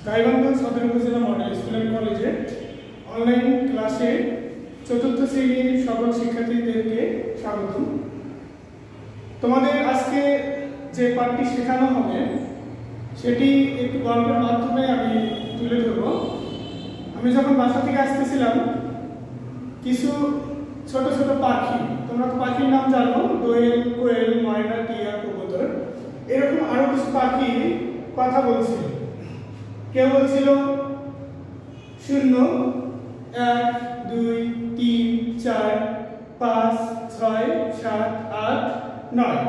গাইবান্ধা সদর উপজেলা model school and কলেজে অনলাইন ক্লাসে চতুর্থ শ্রেণীর সকল শিক্ষার্থীদেরকে স্বাগতম। তোমাদের আজকে যে পাঠটি শেখানো হবে সেটি একটু গল্পের মাধ্যমে আমি তুলে ধরব। আমি যখন বাসা থেকে আসতেছিলাম কিছু ছোট ছোট পাখি, তোমরা তো পাখির নাম জানো, দোয়েল, কোয়েল, ময়না, টিয়া, কবুতর, এরকম আরো কিছু পাখি কথা বলছিল। কেউ বলছিল 0, 1, 2, 3, 4, 5, 6, 7, 8, 9।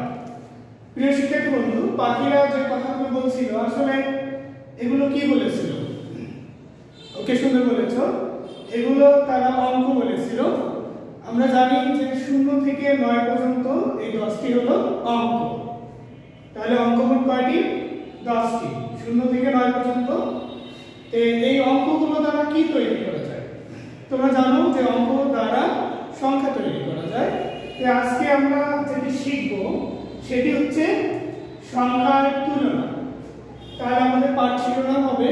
প্রিয় শিক্ষার্থী বন্ধু, পাখিরা যে কথাগুলো বলছিল আসলে এগুলো কি বলেছিল? ওকে, সুন্দর বলেছ। এগুলো তারা অঙ্ক বলেছিল। আমরা জানি যে 0 থেকে 9 পর্যন্ত এই 10টি হলো অঙ্ক। তাহলে অঙ্ক মোট কয়টি? 10টি। 0 থেকে 9 পর্যন্ত। এই অঙ্কগুলো দ্বারা কি তৈরি করা যায়? তোমরা জানো যে অঙ্ক দ্বারা সংখ্যা তৈরি করা যায়। আজকে আমরা যেটি শিখব সেটি হচ্ছে সংখ্যার তুলনা। তাহলে আমাদের পাঠ শিরোনাম হবে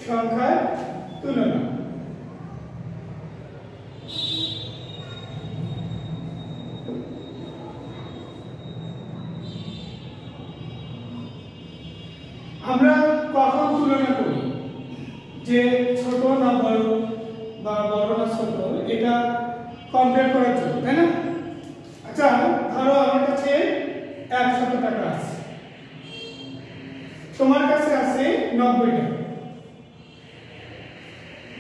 সংখ্যার তুলনা। আমরা কখন তুলনা করি? যে ছোট না বড় বা বড় না ছোট, এটা কম্পেয়ার করার জন্য, তাই না? আচ্ছা, ধরো আমার কাছে 100 টাকা আছে, তোমার কাছে আছে 90 টাকা,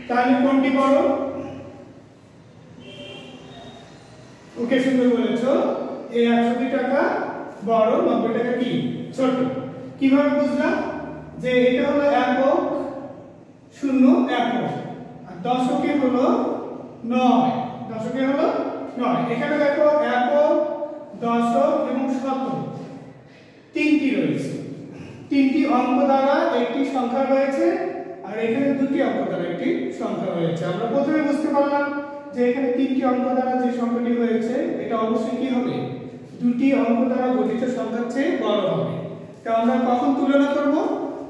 তাহলে কোনটি বড়? ওকে, সুন্দর বলেছ। এই 100 টাকা বড়, 90 টাকা কি ছোট। কিভাবে বুঝলাম? যে এটা হলো একক, 0 একক, আর দশকে হলো 9, দশকে হলো 9। এখানে দেখো একক, দশক এবং শতক তিনটি রয়েছে। তিনটি অঙ্ক দ্বারা একটি সংখ্যা রয়েছে, আর এখানে দুটি অঙ্ক দ্বারা একটি সংখ্যা রয়েছে। আমরা প্রথমে বুঝতে পারলাম যে এখানে তিনটি অঙ্ক দ্বারা যে সংখ্যাটি হয়েছে এটা অবশ্যই কি হবে? দুটি অঙ্ক দ্বারা গঠিত সংখ্যার চেয়ে বড় হবে। তা আমরা কখন তুলনা করব?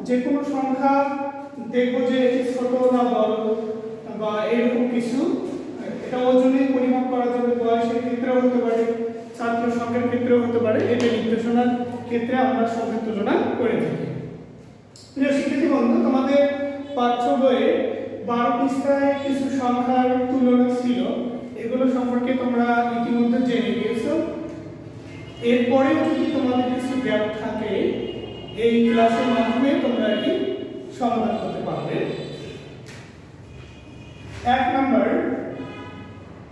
যে কোনো সংখ্যা দেখব যে এটি ছোট না বড় বা এরকম কিছু। এটা ওজনে পরিমাপ করার জন্য বয়সের ক্ষেত্রেও হতে পারে, ছাত্র সংখ্যার ক্ষেত্রেও হতে পারে। এটা নির্দেশনার ক্ষেত্রে আমরা সংখ্যার তুলনা করে থাকি। প্রিয় শিক্ষার্থী বন্ধু, তোমাদের পাঠ্য বইয়ে 12 পৃষ্ঠায় কিছু সংখ্যার তুলনা ছিল। এগুলো সম্পর্কে তোমরা ইতিমধ্যে জেনে গিয়েছো। এরপরে যদি তোমাদের কিছু গ্যাপ থাকে এই ক্লাসের মাধ্যমে তোমরা এটি সমাধান করতে পারবে। 1 নম্বর,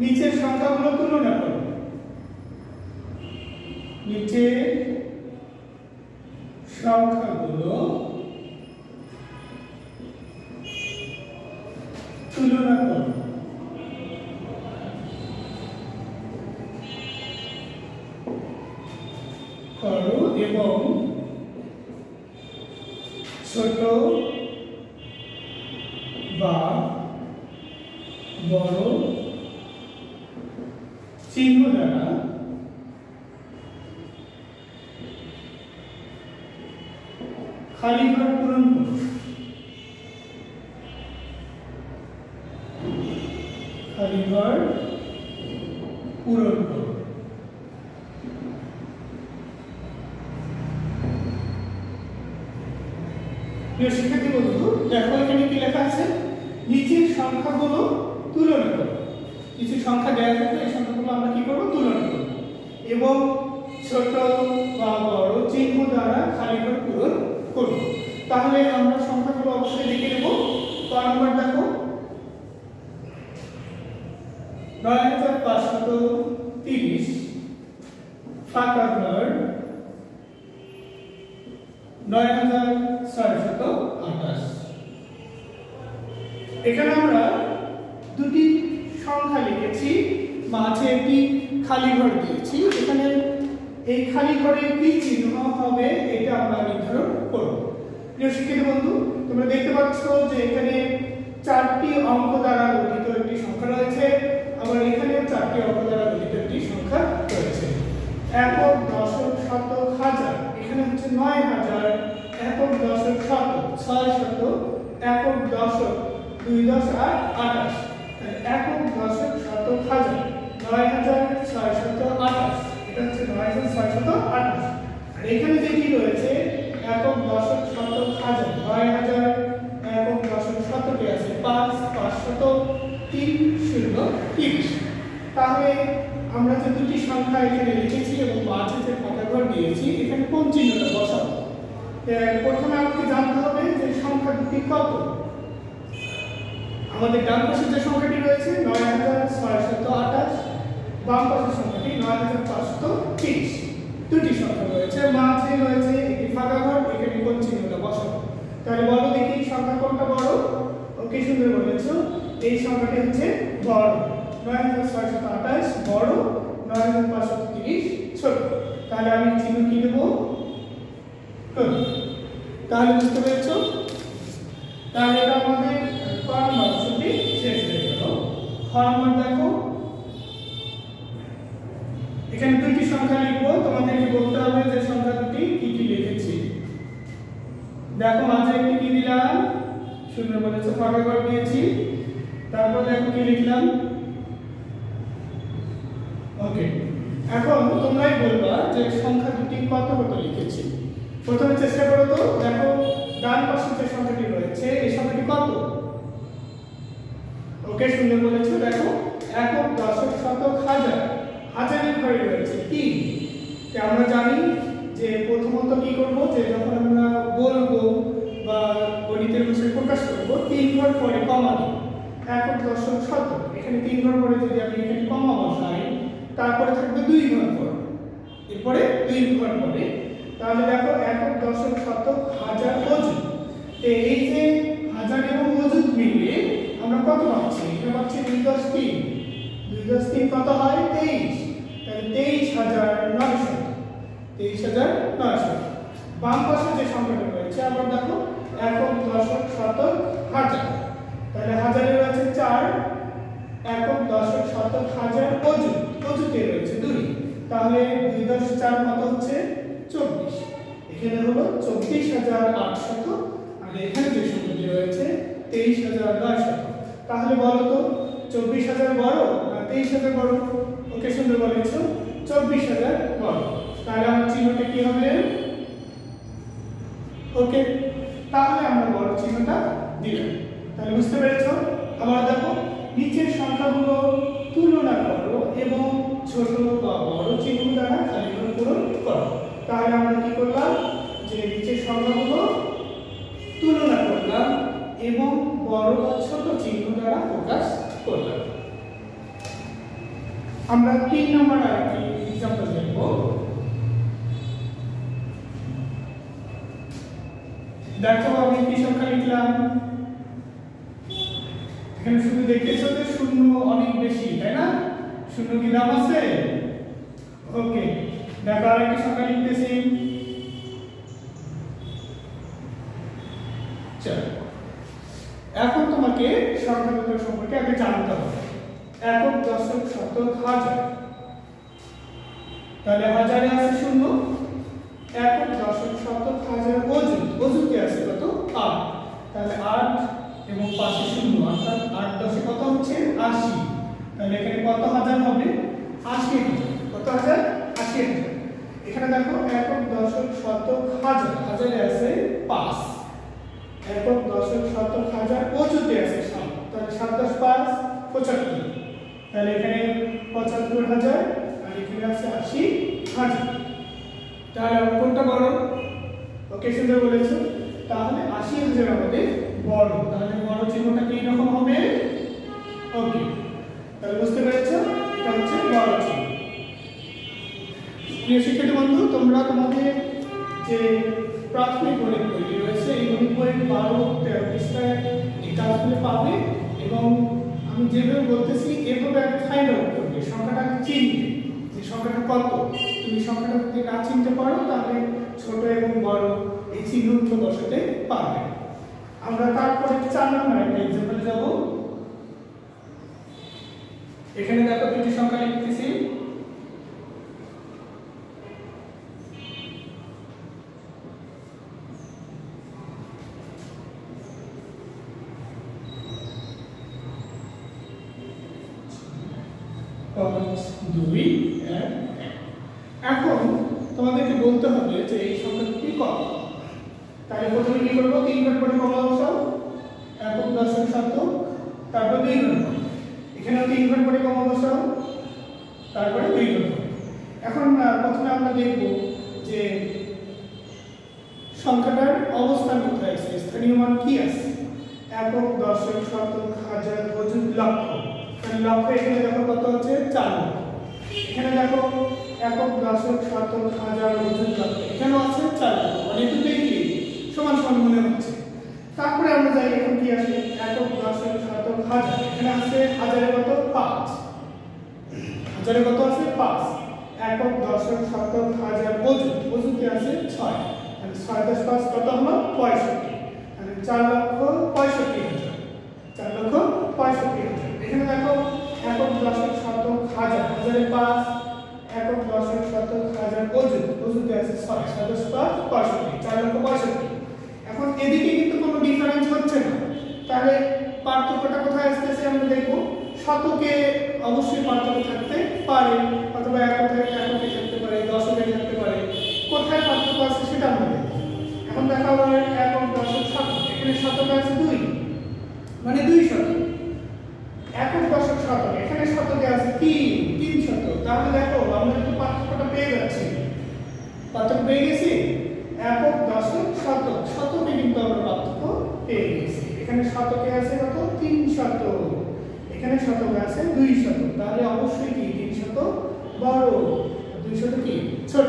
নিচের সংখ্যাগুলো তুলনা করো। নিচের সংখ্যাগুলো তুলনা করো। এবং ছোট বা বড় চিহ্ন দ্বারা খালি ঘর পূরণ করো। খালি ঘর পূরণ করো। প্রিয় শিক্ষার্থী বন্ধু, দেখো এখানে কি লেখা আছে? নিচের সংখ্যাগুলো তুলনা করো। কিছু সংখ্যা দেওয়া থাকবে, এই সংখ্যাগুলো আমরা কি করব? তুলনা করব এবং ছোট বা বড় চিহ্ন দ্বারা খালি ঘর পূরণ করব। তাহলে আমরা সংখ্যাগুলো অবশ্যই লিখে নেব। ক নম্বর দেখো, 9530 ফাঁকা ঘর 9628। এখানে আমরা দুটি সংখ্যা লিখেছি, মাঝে একটি খালি ঘর দিয়েছি। এখানে এই খালি ঘরে কি চিহ্ন হবে এটা আমরা নির্ধারণ করব। প্রিয় শিক্ষার্থী বন্ধু, তোমরা দেখতে পাচ্ছ যে এখানে 4টি অঙ্ক দ্বারা গঠিত একটি সংখ্যা রয়েছে, আবার এখানে 4টি অঙ্ক দ্বারা গঠিত একটি সংখ্যা রয়েছে। একক, দশক, শতক, হাজার। এখানে হচ্ছে 9000, একক, দশক, শতক, 600, একক দশক, দুই দশ আর 28, তাহলে একক দশক শতক হাজার 9628, এটা হচ্ছে 9628। আর এখানে যেটি রয়েছে একক দশক শতক হাজার 9000, একক দশক শতকে আছে 5, 530, তাহলে আমরা যে দুটি সংখ্যা এখানে লিখেছি এবং মাঝে যে ফাঁকা ঘর দিয়েছি এখানে কোন চিহ্নটা বসাবো? প্রথমে আমাকে জানতে হবে যে সংখ্যা দুটি কত। আমাদের ডান পাশে যে সংখ্যাটি রয়েছে 9628, বাম পাশের সংখ্যাটি 9530, দুটি সংখ্যা রয়েছে, মাঝে রয়েছে একটি ফাঁকা ঘর, এখানে কোন চিহ্নটা বসাবো? তাহলে বলো দেখি সংখ্যা কোনটা বড়? ওকে, সুন্দর বলেছো, এই সংখ্যাটি হচ্ছে বড়, 9628 বড়, 9530 ছোট। তাহলে আমি চিহ্ন কি দেব? তাহলে বুঝতে পেরেছো? তাহলে এটা আমাদের ক নম্বর অপশনটি শেষ হয়ে গেল। খ নম্বর দেখো, এখানে দুইটি সংখ্যা লিখবো, তোমাদেরকে বলতে হবে যে সংখ্যা দুটি কি কি লিখেছি। দেখো মাঝে একটি কি দিলাম? সুন্দর বলেছো, ফাঁকা ঘর দিয়েছি। তারপর দেখো কি লিখলাম। ওকে, এখন তোমরাই বলবা যে সংখ্যা দুটি কত কত লিখেছি। প্রথমে চেষ্টা করো তো, দেখো ডান পাশে যে সংখ্যাটি রয়েছে এই সংখ্যাটি কত? ওকে, সুন্দর বলেছো, দেখো একক দশক শতক হাজার, হাজারের ঘরে রয়েছে 3। আমরা জানি যে প্রথমত কি করব, যে যখন আমরা বলবো বা গণিতের বিষয় প্রকাশ করব 3 ঘর পরে কমা দেব। একক দশক শতক, এখানে 3 ঘর পরে যদি আমি এখানে কমা বসাই, তারপরে থাকবে 2 ঘর পরে, এরপরে 2 ঘর পরে, তাহলে দেখো একক দশক শতক হাজার অযুত। এই যে হাজার এবং অযুত মিলিয়ে আমরা কত পাচ্ছি? এটা পাচ্ছি 2 10 3, 2 10 3 কত হয়? 23, তাহলে 23900, 23900। বাম পাশে যে সংখ্যাটা রয়েছে আবার দেখো একক দশক শতক হাজার, তাহলে হাজারে রয়েছে 4, একক দশক শতক হাজার অযুত, অযুতে রয়েছে 2, তাহলে 2 10 4 কত হচ্ছে? 24। এখানে হলো 24800, আর এখানে যে সংখ্যাটি রয়েছে 23900। তাহলে বলো তো 24000 বড় না 23000 বড়? ওকে, সুন্দর বলেছো, 24000 বড়। তাহলে আমার চিহ্নটা কি হবে? ওকে, তাহলে আমরা বড় চিহ্নটা দিলাম। তাহলে বুঝতে পেরেছো? আবার দেখো নিচের সংখ্যাগুলো তুলনা করো এবং ছোট বা বড় চিহ্ন দ্বারা খালি ঘর পূরণ করো। তাহলে আমরা কি করলাম, যে নিচের সংখ্যাগুলো তুলনা করলাম এবং বড় বা ছোট চিহ্ন দ্বারা প্রকাশ করলাম। আমরা 3 নম্বর আরেকটি एग्जांपल দেখব। দেখো আমি কি সংখ্যা লিখলাম, এখানে শুধু দেখতেছো যে শূন্য অনেক বেশি, তাই না? শূন্য কি দাম আছে? ওকে, দেখো আরেকটি সংখ্যা লিখতেছি। চলো, এখন তোমাকে সংখ্যা দুটো সম্পর্কে আগে জানতে হবে। একক দশক শতক হাজার, তাহলে হাজারে আছে শূন্য, একক দশক শতক হাজার অযুত, অযুতে আছে কত? 8, তাহলে 8 এবং পাশে শূন্য, অর্থাৎ 8 10 কত হচ্ছে? 80। তাহলে এখানে কত হাজার হবে? 80,000। কত হাজার? 80,000। এখানে দেখো একক দশক শতক হাজার, হাজারে আছে 5, একক দশক শতক হাজার অযুতে আছে 7, তাহলে 7 10 5 75, তাহলে এখানে 75,000 আর এখানে আছে 80,000। তাহলে কোনটা বড়? ওকে, সুন্দর বলেছো, তাহলে 80,000 আমাদের বড়। তাহলে বড় চিহ্নটা কি রকম হবে? ওকে, তাহলে বুঝতে পেরেছো, এটা হচ্ছে বড় চিহ্ন। প্রিয় শিক্ষার্থী বন্ধু, তোমরা তোমাদের যে প্রাথমিক গণিত বই রয়েছে এই গণিত বইয়ের 12-13 পৃষ্ঠায় এই কাজগুলো পাবে, এবং আমি যেভাবে বলতেছি এভাবে ফাইন্ড আউট করবে, সংখ্যাটাকে চিনবে যে সংখ্যাটা কত। তুমি সংখ্যাটা যদি না চিনতে পারো তাহলে ছোট এবং বড় এই চিহ্নগুলো বসাতে পারবে। আমরা তারপরে 4 নম্বর একটা एग्जांपल যাব। এখানে দেখো দুটি সংখ্যা লিখতেছি। 5 2 1। এখন তোমাদেরকে বলতে হবে যে এই সংখ্যাটি কত। তাহলে প্রথমে কি করব, 3 ঘর পরে কমলা বসাও, একক দশক শতক, তারপর 2 ঘর পরে, এখানেও 3 ঘর পরে কমলা বসাও, তারপরে 2 ঘর পরে। এখন প্রথমে আমরা দেখব যে সংখ্যাটার অবস্থান কোথায় আছে, স্থানীয় মান কি আছে। একক দশক শতক হাজার অযুত লক্ষ। তাহলে লক্ষ এখানে দেখো কত আছে, 4 লক্ষ। এখানে দেখো একক দশক শতক হাজার অযুত লক্ষ, এখানেও আছে 4 লক্ষ, মানে দুটোই কি সমান সমান মনে হচ্ছে। তারপরে আমরা যাই, এখন কি আসে, একক দশক শতক হাজার, এখানে আছে হাজারে কত 5, হাজারে কত আছে 5। একক দশক শতক হাজার অযুত, অযুতে আছে 6, তাহলে 6 + 5 কত হলো 65, তাহলে 4,65,000, 4,65,000। এখানে দেখো একক দশক শতক হাজার, হাজারে 5, একক দশক শতক হাজার অযুত, অযুতে আছে 6, 6 + 5 65, 4,65,000। এখন এদিকে কিন্তু কোনো ডিফারেন্স হচ্ছে না, তাহলে পার্থক্যটা কোথায় আসতেছে আমরা দেখব। শতকে অবশ্যই পার্থক্য থাকতে পারে, অথবা এককে থাকতে পারে, দশকে থাকতে পারে, কোথায় পার্থক্য আছে সেটা আমরা দেখব। এখন দেখা হলো একক দশক শতক, এখানে শতকে আছে 2, মানে 2 শতক। একক দশক শতক, এখানে শতকে আছে 3 শতক। তাহলে দেখো আমরা কিন্তু পার্থক্যটা পেয়ে যাচ্ছি, পার্থক্য পেয়ে গেছি। একক দশক শতক, শতকে কিন্তু আমরা পার্থক্য পেয়ে গেছি। এখানে শতকে আছে কত 3 শতক, এখানে শতকে আছে 2 শতক, তাহলে অবশ্যই কি 3 শতক বড়, 2 শতক কি ছোট।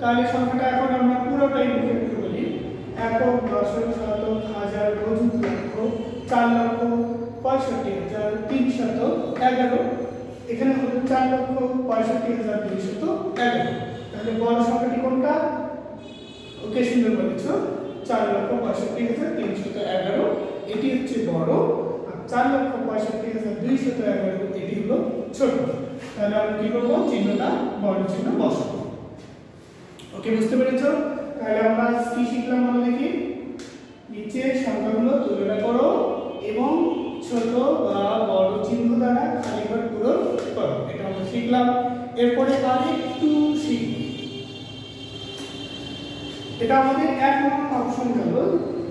তাহলে সংখ্যাটা এখন আমরা পুরোটাই মুখে মুখে বলি, একক দশক শতক হাজার অযুত লক্ষ 4,65,311। এখানে হলো 4,65,211। তাহলে বড় সংখ্যাটি কোনটা, ওকে সুন্দর বলেছো, 4,65,311 এটি হচ্ছে বড়, আর 4,65,211 এটি হলো ছোট। তাহলে আমরা কি করব, চিহ্নটা বড় চিহ্ন বসাবো। ওকে, বুঝতে পেরেছো? তাহলে আমরা কি শিখলাম বলো দেখি। নিচে সংখ্যাগুলো তুলনা করো এবং ছোট বা বড় চিহ্ন দ্বারা খালি ঘর পূরণ করো, এটা আমরা শিখলাম। এরপরে আরেকটু শিখব, এটা আমাদের 1 নম্বর অপশন গেল।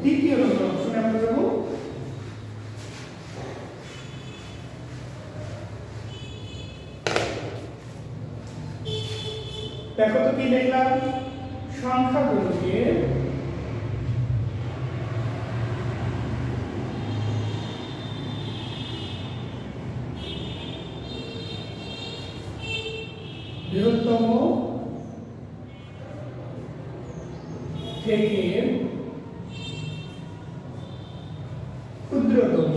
দ্বিতীয় নম্বর অপশনে আমরা যাব। দেখো তো কি দেখলাম, সংখ্যাগুলোকে বৃহত্তম থেকে ক্ষুদ্রতম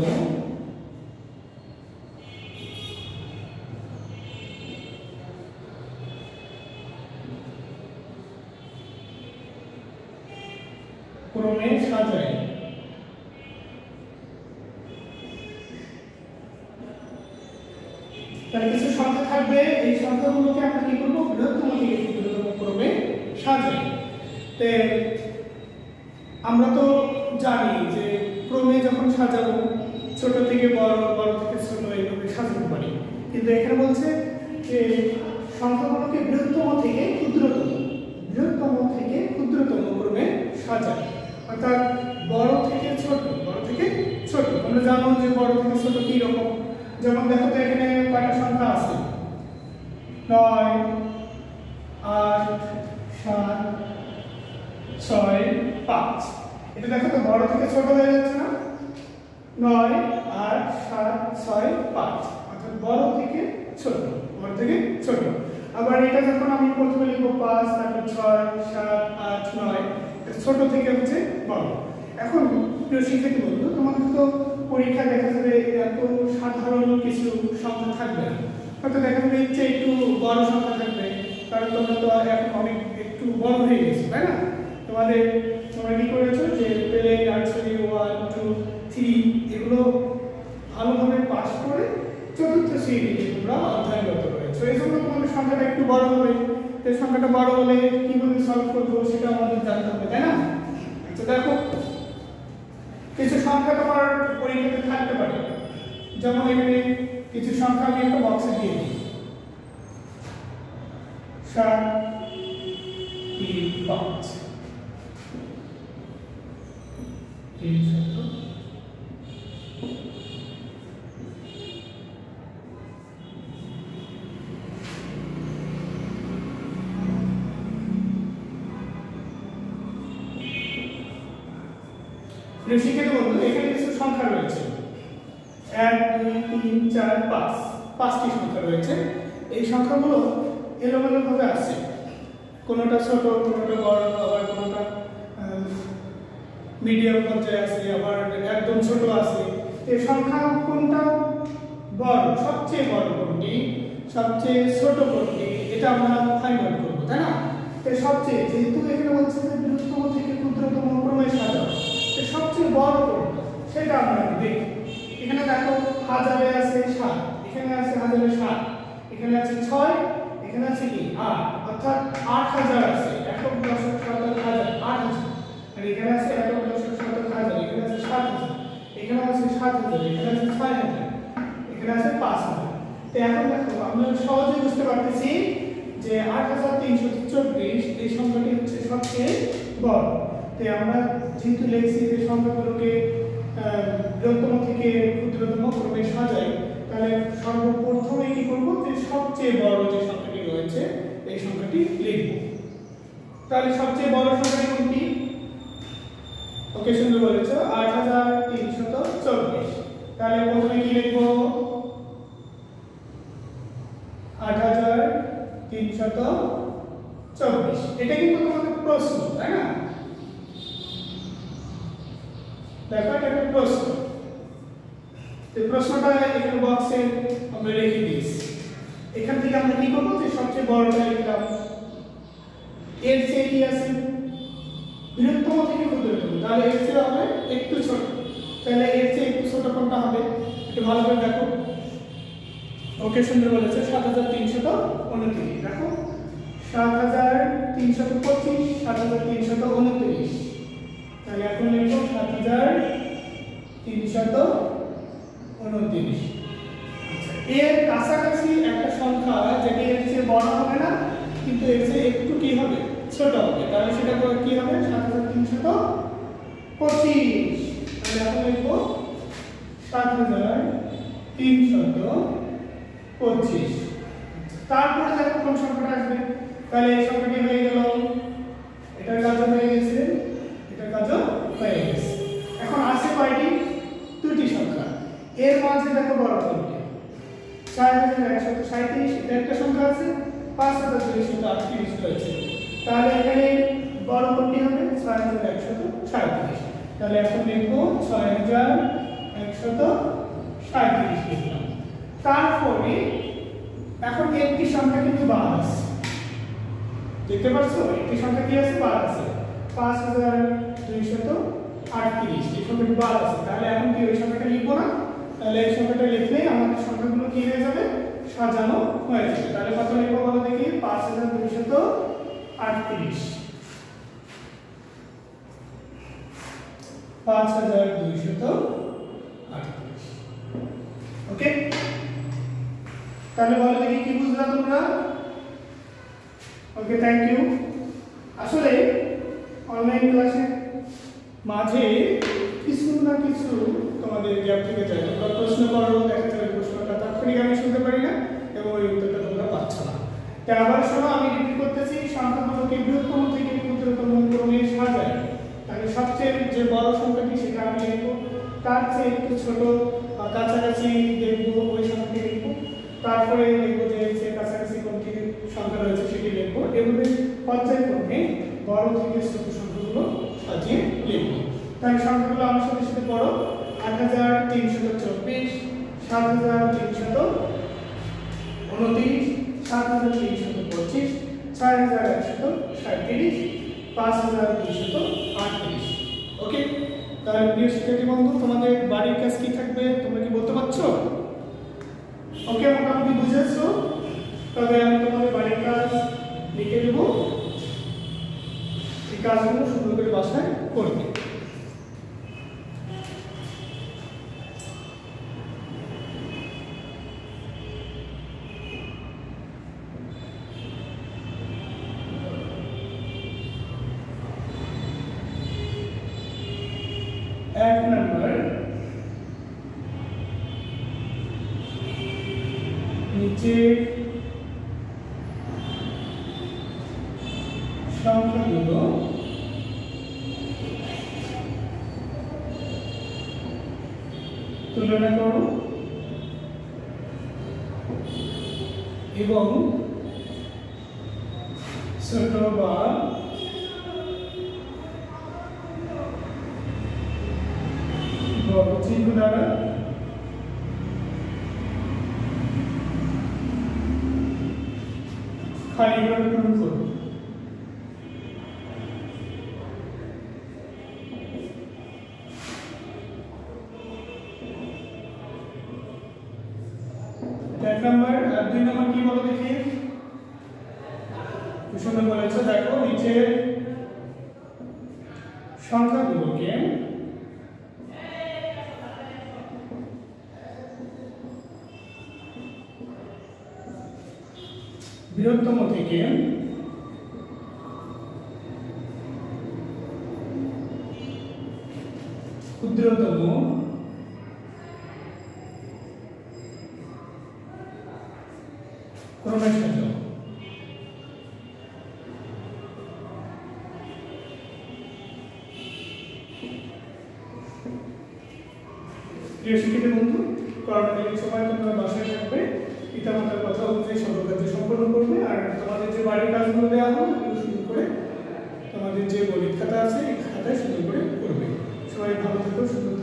ক্রমে সাজায়। তাহলে কিছু সংখ্যা থাকবে, এই সংখ্যাগুলোকে আমরা কি করব, বৃহত্তম থেকে ক্ষুদ্রতম ক্রমে সাজাই। তে আমরা তো জানি যে ক্রমে যখন সাজাবো ছোট থেকে বড়, বড় থেকে ছোট এইভাবে সাজাতে পারি, কিন্তু এখানে বলছে যে সংখ্যাগুলোকে বৃহত্তম থেকে ক্ষুদ্রতম, বৃহত্তম থেকে ক্ষুদ্রতম ক্রমে সাজাই, অর্থাৎ বড় থেকে ছোট, বড় থেকে ছোট। আমরা জানো যে বড় থেকে ছোট কি রকম, যেমন দেখো তো এখানে কয়টা সংখ্যা আছে, 9 8 7 6 5। এটা দেখো তো বড় থেকে ছোট হয়ে যাচ্ছে না, 9 8 7 6 5, অর্থাৎ বড় থেকে ছোট, বড় থেকে ছোট। আবার এটা যখন আমি প্রথমে লিখব 5, তারপর 6 7 8 9, এটা ছোট থেকে হচ্ছে বড়। এখন প্রিয় শিক্ষার্থী বন্ধু, তোমাদের তো পরীক্ষা দেখা যাবে এত সাধারণ কিছু সংখ্যা থাকবে না, হয়তো দেখা যাবে ইচ্ছে একটু বড় সংখ্যা থাকবে, কারণ তোমরা তো এখন অনেক একটু বড় হয়ে গেছো, তাই না? তোমরা কি করেছো যে প্লে নার্সারি 1 2 3 এগুলো ভালোভাবে পাস করে চতুর্থ শ্রেণীতে তোমরা অধ্যয়নরত রয়েছো, এই জন্য তোমাদের সংখ্যাটা একটু বড় হবে। এই সংখ্যাটা বড় হলে কিভাবে সলভ করবো সেটা আমাদের জানতে হবে, তাই না? আচ্ছা দেখো, কিছু সংখ্যা তোমার পরীক্ষাতে থাকতে পারে, যেমন এখানে কিছু সংখ্যা আমি একটা বক্সে দিয়ে দিই, 7 3 5 শিক্ষার্থী বন্ধু এখানে কিছু সংখ্যা রয়েছে 1 2 3 4 5 পাঁচটি সংখ্যা রয়েছে। এই সংখ্যাগুলো এলোমেলো ভাবে আছে, কোনোটা ছোট কোনোটা বড়, আবার কোনোটা মিডিয়াম পর্যায়ে আছে, আবার একদম ছোট আছে। এই সংখ্যা কোনটা বড়, সবচেয়ে বড় কোনটি, সবচেয়ে ছোট কোনটি, এটা আমরা ফাইন্ড আউট করব, তাই না? এই সবচেয়ে, যেহেতু এখানে বলছে যে বৃহত্তম থেকে ক্ষুদ্রতম ক্রমে সাজাও, এই সবচেয়ে বড় কোনটা সেটা আমরা দেখি। এখানে দেখো হাজারে আছে 7, এখানে আছে হাজারে 7, এখানে আছে 6, এখানে আছে কি 8, অর্থাৎ 8000 আছে, একক দশক শতক হাজার 8000, আর এখানে আছে একক দশক শতক হাজার, এখানে আছে 7000, এখানে আছে 7000, এখানে আছে 6000, এখানে আছে 5000। তো এখন দেখো আমরা সহজে বুঝতে পারতেছি যে 8324 এই সংখ্যাটি হচ্ছে সবচেয়ে বড়। তো আমরা যেহেতু লিখছি যে সংখ্যাগুলোকে বৃহত্তম থেকে ক্ষুদ্রতম ক্রমে সাজাই, তাহলে সর্বপ্রথমে কি করব, যে সবচেয়ে বড় যে সংখ্যাটি রয়েছে এই সংখ্যাটি লিখব। তাহলে সবচেয়ে বড় সংখ্যাটি কোনটি? ওকে, সুন্দর বলেছো, 8324। তাহলে প্রথমে কি লিখব? 8324। এটা কিন্তু তোমাদের প্রশ্ন, তাই না? দেখো এটা একটা প্রশ্ন, এই প্রশ্নটা এখানে বক্সে আমরা লিখে দিয়েছি। এখান থেকে আমরা কি করব, যে সবচেয়ে বড়টা লিখলাম, এর চেয়ে কি আছে বৃহত্তম থেকে ক্ষুদ্রতম, তাহলে এর চেয়ে হবে একটু ছোট, তাহলে এর চেয়ে একটু ছোট কোনটা হবে একটু ভালো করে দেখো। ওকে, সুন্দর বলেছে, 7329। দেখো 7325, 7329। তাহলে এখন লিখব 7329। আচ্ছা, এর কাছাকাছি একটা সংখ্যা যেটা এর চেয়ে বড় হবে না, কিন্তু এর চেয়ে একটু কি হবে, ছোট হবে, তাহলে সেটা কি হবে 7325। তাহলে এখন লিখব 7325। তারপরে দেখো কোন সংখ্যাটা আসবে, তাহলে এই সংখ্যাটি হয়ে গেল, এটার কাজ হয়ে গেছে, এটার কাজ হয়ে গেছে। এখন আছে কয়টি? দুটি সংখ্যা। এর মাঝে দেখো বড় কোনটি, 4137, এটা একটা সংখ্যা আছে, 5238 রয়েছে, তাহলে এখানে বড় কোনটি হবে 6137। তাহলে এখন লিখব 6137 লিখলাম। তারপরে এখন একটি সংখ্যা কিন্তু বাদ আছে, দেখতে পাচ্ছো একটি সংখ্যা কি আছে, বাদ আছে, 5238, এই সংখ্যাটি বাদ আছে। তাহলে এখন কি ওই সংখ্যাটা লিখবো না, তাহলে এই সংখ্যাটা লিখলেই আমাদের সংখ্যাগুলো কি হয়ে যাবে, সাজানো হয়ে যাবে। তাহলে কত লিখবো বলো দেখি, 5238, 5238। ওকে, তাহলে বলো দেখি কি বুঝলা তোমরা? ওকে, থ্যাংক ইউ। আসলে অনলাইন ক্লাসে মাঝে কিছু না কিছু তোমাদের গ্যাপ থেকে যায়, তোমরা প্রশ্ন করো, দেখা যাবে প্রশ্নটা তাৎক্ষণিক আমি শুনতে পারি না এবং ওই উত্তরটা তোমরা পাচ্ছ না। তাই আবার শোনো, আমি রিপিট করতেছি, সংখ্যাগুলোকে বৃহত্তম থেকে ক্ষুদ্রতম ক্রমে সাজাই। তাহলে সবচেয়ে যে বড় সংখ্যাটি সেটা আমি লিখবো, তার চেয়ে একটু ছোট কাছাকাছি দেখবো ওই সংখ্যাটি লিখবো, তারপরে দেখবো যে কাছাকাছি কোনটি সংখ্যা রয়েছে সেটি লিখবো। এভাবে পর্যায়ক্রমে বড় থেকে ছোট সংখ্যাগুলো সাজিয়ে লিখবো। তাই সংখ্যাগুলো আমার সাথে সাথে পড়ো, 8324, 7329, 7325, 6137, 5238। ওকে, তাহলে প্রিয় শিক্ষার্থী বন্ধু, তোমাদের বাড়ির কাজ কি থাকবে তোমরা কি বলতে পারছো? ওকে, মোটামুটি বুঝেছো, তবে আমি তোমাদের বাড়ির কাজ লিখে দেবো, এই কাজগুলো সুন্দর করে বাসায় করবে। 1 নম্বর নিচে সংখ্যাগুলো তুলনা করো এবং ছোট বা বড় চিহ্ন দ্বারা খালিঘর পূরণ করো। এক নম্বর আর 2 নম্বর কি বলো দেখি? সুন্দর বলেছো, দেখো নিচে সংখ্যাগুলোকে বৃহত্তম থেকে ক্ষুদ্রতম ক্রমে সাজাও। প্রিয় শিক্ষিত বন্ধু, করোনাকালীন সময় তোমরা বাসায় থাকবে, পিতামাতার কথা অনুযায়ী সকল কাজ সম্পন্ন করবে, আর তোমাদের যে বাড়ির কাজগুলো দেওয়া হবে এগুলো শুরু করে তোমাদের যে গণিত খাতা আছে এই খাতায় সুন্দর করে করবে। সবাই ভালো থেকো, সুন্দর